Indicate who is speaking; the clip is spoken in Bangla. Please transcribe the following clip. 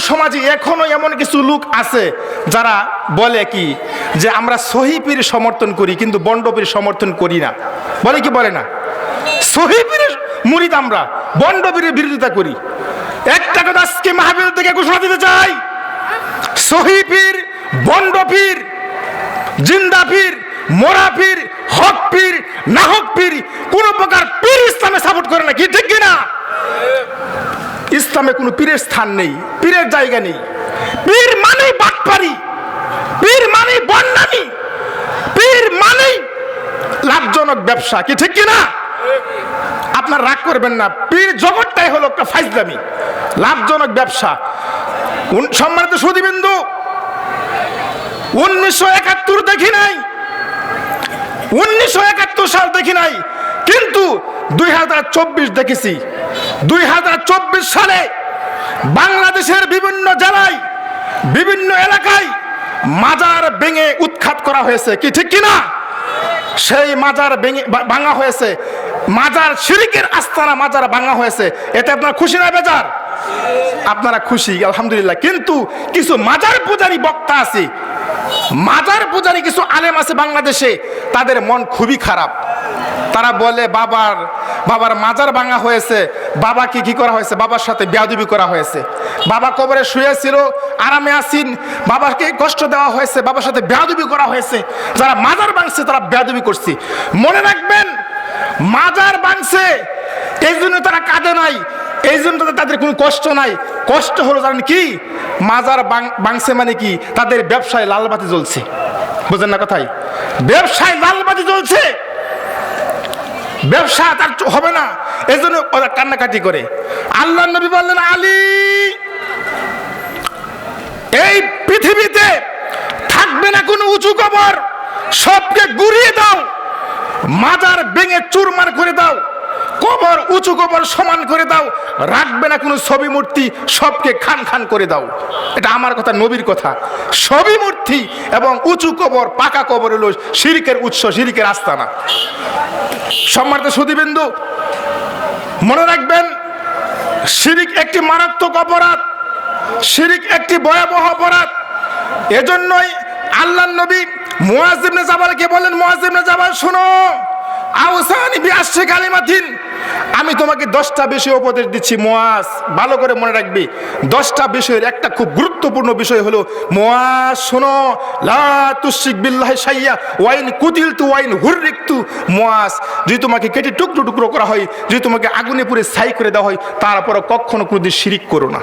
Speaker 1: সমাজে এখনো এমন কিছু লোক আছে যারা বলে কি যে আমরা সহি পীর সমর্থন করি কিন্তু বন্ড পীর সমর্থন করি না, বলে কি বলে না? সহি পীরের মুরিদ আমরা, বন্ড পীরের বিরোধিতা করি। একটা কথা আজকে মাহফিল থেকে ঘোষণা দিতে চাই, সহি পীর, বন্ড পীর, জিন্দা পীর, মোরা পীর, হক পীর, নাহক পীর, কোন প্রকার পীর ইসলামে সাপোর্ট করে না, কি ঠিক কিনা? ইসলামে কোনো পীরের স্থান নেই, পীরের জায়গা নেই। পীর মানে বাটপারি, পীর মানে বন্ডামি, পীর মানে লাভজনক ব্যবসা, কি ঠিক কিনা? আপনার রাগ করবেন না, পীর জগৎটাই হলো একটা ফাইজলামি, লাভজনক ব্যবসা। সম্মানিত সুধীবৃন্দু, 1971 দেখি নাই, 1971 সাল দেখি নাই, কিন্তু 2024 দেখেছি। 2024 সালে বাংলাদেশের বিভিন্ন জেলায়, বিভিন্ন এলাকায় মাজার ভেঙে উৎখাত করা হয়েছে, কি ঠিক কিনা? সেই মাজার ভেঙে ভাঙা হয়েছে, মাজার শিরকের আস্তানা মাজার ভাঙা হয়েছে। এতে আপনারা খুশি না বেজার? আপনারা খুশি, আলহামদুলিল্লাহ। কিন্তু কিছু মাজার পূজারী বক্তা আছে, মাজার পূজারী কিছু আলেম আছে বাংলাদেশে, তাদের মন খুবই খারাপ। তারা বলে বাবার মাজার ভাঙা হয়েছে, বাবাকে কি করা হয়েছে? বাবার সাথে বেয়াদবি করা হয়েছে। বাবা কবরে শুয়েছিল, আরামে আসিন, বাবাকে কষ্ট দেওয়া হয়েছে, বাবার সাথে বেয়াদবি করা হয়েছে। যারা মাজার ভাঙছে তারা বেয়াদবি করছে। মনে রাখবেন, মাজার ভাঙছে এই জন্য তারা কাঁদে নাই, এই জন্য তাদের কোনো কষ্ট নাই। কষ্ট হলো জানেন কি? মাজার ভাঙছে মানে কি? তাদের ব্যবসায় লালবাতি জ্বলছে। বুঝেন না কথাই? ব্যবসায় লালবাতি জ্বলছে, ব্যবসা তার হবে না, এই জন্য ওরা কান্নাকাটি করে। আল্লাহ নবী বললেন, আলী, এই পৃথিবীতে থাকবে না কোনো উঁচু কবর, সবকে গুড়িয়ে দাও, মাজার ভেঙে চুরমার করে দাও, কবর উঁচু কবর সমান করে দাও, রাখবে না কোনো ছবি মূর্তি, সবকে খান খান করে দাও। এটা আমার কথা, নবীর কথা। ছবি মূর্তি এবং উঁচু কবর, পাকা কবর হলো শিরকের উৎস, শিরকের আস্তানা। সম্মানিত সুধীবৃন্দু, মনে রাখবেন, শিরক একটি মারাত্মক অপরাধ, শিরক একটি ভয়াবহ অপরাধ। এজন্যই আল্লাহর নবী মুআয ইবনে জাবালকে বলেন, মুআয ইবনে জাবাল শুনো, আউসানি বিআশরি কালিমাতিন, আমি তোমাকে 10টা বিষয় উপদেশ দিচ্ছি। মুআয, ভালো করে মনে রাখবি, 10টা বিষয়ের একটা খুব গুরুত্বপূর্ণ বিষয় হলো, মুআয শোনো, লা তুশরিক বিল্লাহি শাইয়্যা ওয়া ইন কুতিলতু ওয়া ইন হুররিকতু। মুআয, যদি তোমাকে কেটে টুকরো টুকরো করা হয়, যদি তোমাকে আগুনে পুড়ে ছাই করে দেওয়া হয়, তারপরে কখনো কোনোদিন শিরিক করো না।